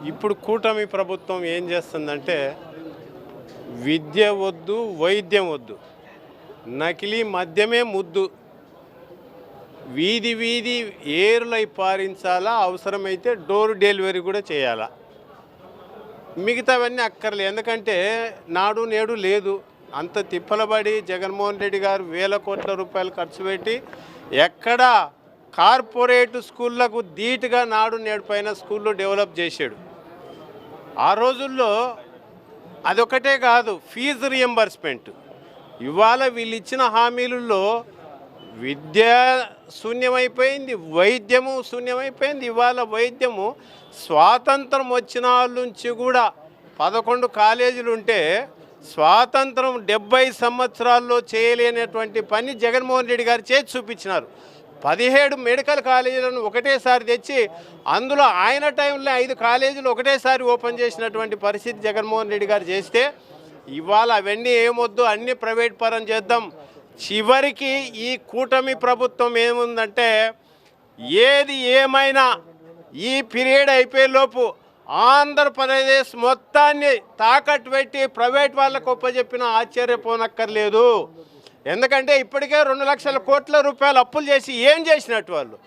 ఇప్పుడు కూటమి ప్రభుత్వం ఏం చేస్తుందంటే విద్య వద్దు, వైద్యం వద్దు, నకిలీ మద్యమే ముద్దు, వీధి వీధి ఏరులై పారించాలా, అవసరమైతే డోర్ డెలివరీ కూడా చేయాలా. మిగతావన్నీ అక్కర్లేదు. ఎందుకంటే నాడు నేడు లేదు. అంత తిప్పలబడి జగన్మోహన్ రెడ్డి గారు వేల కోట్ల రూపాయలు ఖర్చు పెట్టి ఎక్కడ కార్పొరేట్ స్కూళ్ళకు ధీటుగా నాడు నేడు పైన స్కూళ్ళు డెవలప్ చేశాడు. ఆ రోజుల్లో అదొకటే కాదు, ఫీజు రియంబర్స్మెంట్. ఇవాళ వీళ్ళు ఇచ్చిన హామీలలో విద్య శూన్యమైపోయింది, వైద్యము శూన్యమైపోయింది. ఇవాళ వైద్యము స్వాతంత్రం వచ్చిన వాళ్ళ నుంచి కూడా 11 కాలేజీలు ఉంటే స్వాతంత్రం 70 సంవత్సరాల్లో చేయలేనటువంటి పని జగన్మోహన్ రెడ్డి గారు చేసి చూపించినారు. 17 మెడికల్ కాలేజీలను ఒకటేసారి తెచ్చి అందులో ఆయన టైంలో 5 కాలేజీలు ఒకటేసారి ఓపెన్ చేసినటువంటి పరిస్థితి జగన్మోహన్ రెడ్డి గారు చేస్తే, ఇవాళ అవన్నీ ఏమొద్దు, అన్నీ ప్రైవేట్ పరం చేద్దాం. చివరికి ఈ కూటమి ప్రభుత్వం ఏముందంటే ఏది ఏమైనా ఈ పీరియడ్ అయిపోయేలోపు ఆంధ్రప్రదేశ్ మొత్తాన్ని తాకట్టు పెట్టి ప్రైవేట్ వాళ్ళకు ఒప్పజెప్పిన ఆశ్చర్యపోనక్కర్లేదు. ఎందుకంటే ఇప్పటికే 2 లక్షల కోట్ల రూపాయలు అప్పులు చేసి ఏం చేసినట్టు వాళ్ళు